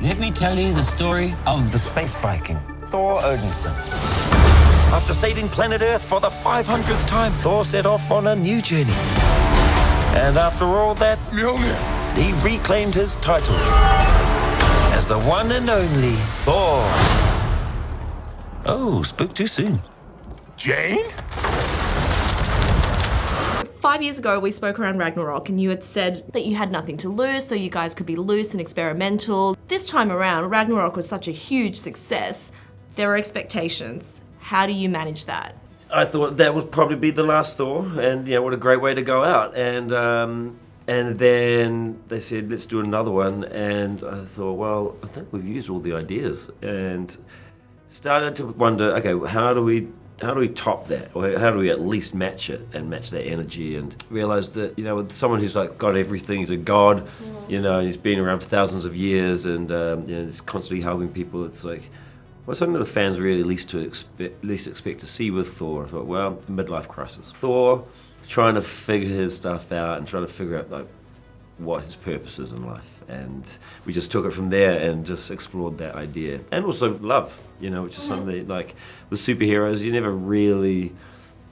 Let me tell you the story of the space Viking, Thor Odinson. After saving planet Earth for the 500th time, Thor set off on a new journey. And after all that, he reclaimed his title as the one and only Thor. Oh, spoke too soon. Jane? 5 years ago, we spoke around Ragnarok, and you had said that you had nothing to lose, so you guys could be loose and experimental. This time around, Ragnarok was such a huge success. There were expectations. How do you manage that? I thought that would probably be the last Thor, and what a great way to go out. And then they said, let's do another one, and I thought, well, I think we've used all the ideas, and started to wonder, okay, how do we top that, or how do we at least match it and match that energy? And realized that with someone who's like got everything, he's a god, he's been around for thousands of years, and he's constantly helping people. It's like, what's something that the fans really least expect to see with Thor? I thought, well, midlife crisis. Thor trying to figure his stuff out and trying to figure out like what his purpose is in life, and we just took it from there and just explored that idea. And also love, which is something like with superheroes you never really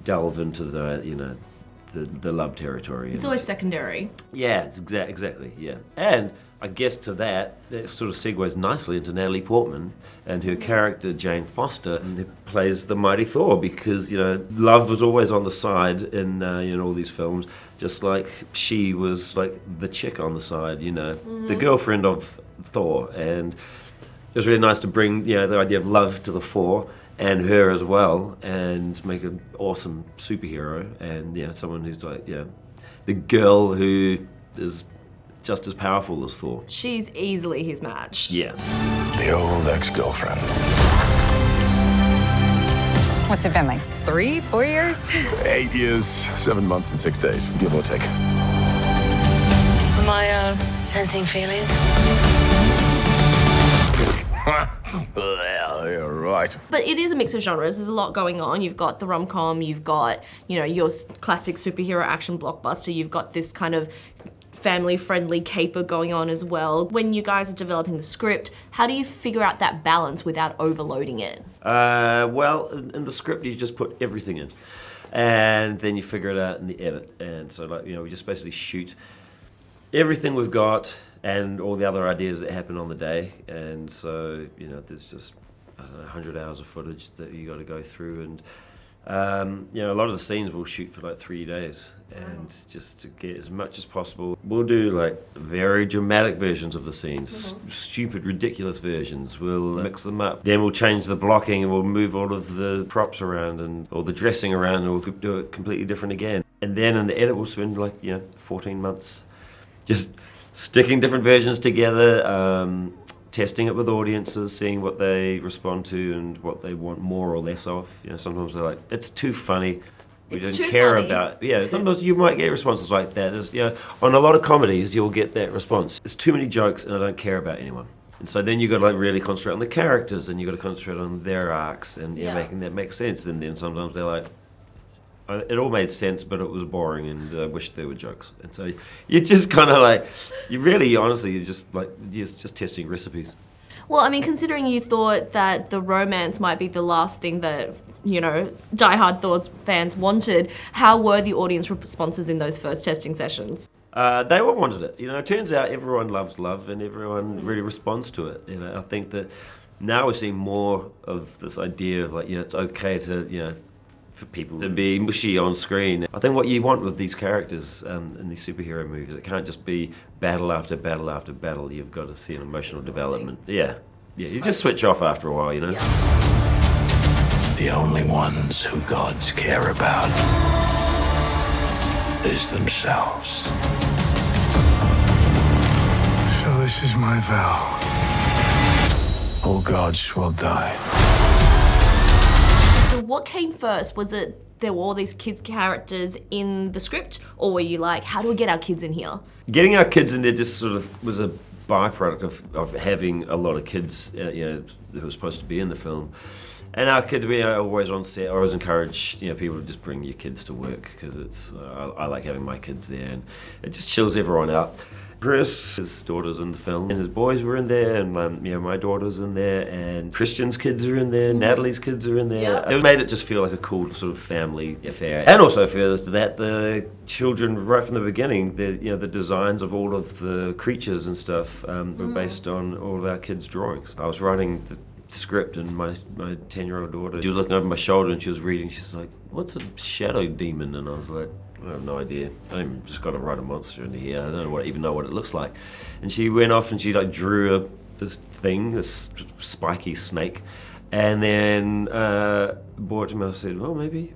delve into the love territory. It's always secondary. Yeah, exactly, yeah. And I guess to that sort of segues nicely into Natalie Portman and her character Jane Foster, who plays the mighty Thor, because love was always on the side in all these films, just like she was like the chick on the side, the girlfriend of Thor. And it was really nice to bring the idea of love to the fore, and her as well, and make an awesome superhero, and someone who's like the girl who is just as powerful as Thor. She's easily his match. Yeah. The old ex-girlfriend. What's it been, like 3, 4 years? 8 years, 7 months and 6 days, give or take. Am I sensing feelings? Well, you're right. But it is a mix of genres. There's a lot going on. You've got the rom-com, you've got, your classic superhero action blockbuster, you've got this kind of family-friendly caper going on as well. When you guys are developing the script, how do you figure out that balance without overloading it? Well, in the script you just put everything in, and then you figure it out in the edit. And so we just basically shoot everything we've got and all the other ideas that happen on the day. And so there's just 100 hours of footage that you got to go through, and a lot of the scenes we'll shoot for like 3 days, and just to get as much as possible. We'll do like very dramatic versions of the scenes, stupid, ridiculous versions. We'll mix them up. Then we'll change the blocking, and we'll move all of the props around and all the dressing around, and we'll do it completely different again. And then in the edit we'll spend like 14 months just sticking different versions together, testing it with audiences, seeing what they respond to and what they want more or less of. Sometimes they're like, it's too funny. We don't care about. Sometimes you might get responses like that. There's, on a lot of comedies, you'll get that response. There's too many jokes, and I don't care about anyone. And so then you've got to like really concentrate on the characters, and you've got to concentrate on their arcs, and making that make sense. And then sometimes they're like, it all made sense, but it was boring, and I wish there were jokes. And so you just kind of like, you're just testing recipes. Well, I mean, considering you thought that the romance might be the last thing that, diehard Thor fans wanted, how were the audience responses in those first testing sessions? They all wanted it. It turns out everyone loves love, and everyone really responds to it. I think that now we're seeing more of this idea of like, it's okay to, for people to be mushy on screen. I think what you want with these characters in these superhero movies, it can't just be battle after battle after battle. You've got to see an emotional development. Yeah. You just switch off after a while, Yeah. The only ones who gods care about is themselves. So this is my vow. All gods will die. So what came first? Was it there were all these kids characters in the script, or were you like, how do we get our kids in here? Getting our kids in there just sort of was a byproduct of having a lot of kids who were supposed to be in the film. And our kids, we are always on set. I always encourage people to just bring your kids to work, because it's I like having my kids there, and it just chills everyone out. Chris, his daughter's in the film, and his boys were in there, and my daughter's in there, and Christian's kids are in there, Natalie's kids are in there. It made it just feel like a cool sort of family affair, and also feel that the children right from the beginning, the designs of all of the creatures and stuff were based on all of our kids' drawings. I was writing the script, and my 10-year-old daughter, she was looking over my shoulder and she was reading. She's like, "What's a shadow demon?" And I was like, "I have no idea. I'm just got to write a monster in here. I don't even know what it looks like." And she went off and she drew this spiky snake, and then brought it to me. I said, "Well, maybe."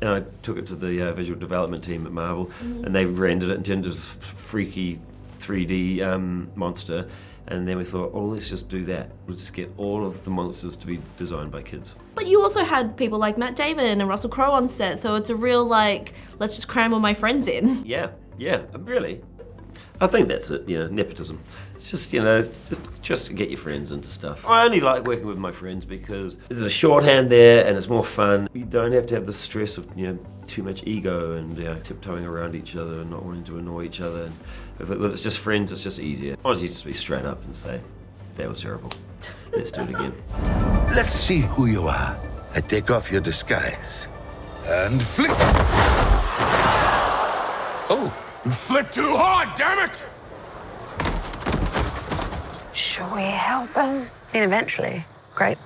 And I took it to the visual development team at Marvel, and they rendered it and turned it into this freaky 3D monster. And then we thought, oh, let's just do that. We'll just get all of the monsters to be designed by kids. But you also had people like Matt Damon and Russell Crowe on set, so it's a real, let's just cram all my friends in. Yeah, really. I think that's it, nepotism. It's just, just to get your friends into stuff. I only like working with my friends because there's a shorthand there and it's more fun. You don't have to have the stress of, too much ego and tiptoeing around each other and not wanting to annoy each other. And if it's just friends, it's just easier. Honestly, just be straight up and say, that was terrible. Let's do it again. Let's see who you are. I take off your disguise. And flick. Oh, you flipped too hard, damn it! Shall we help him? And eventually, grape.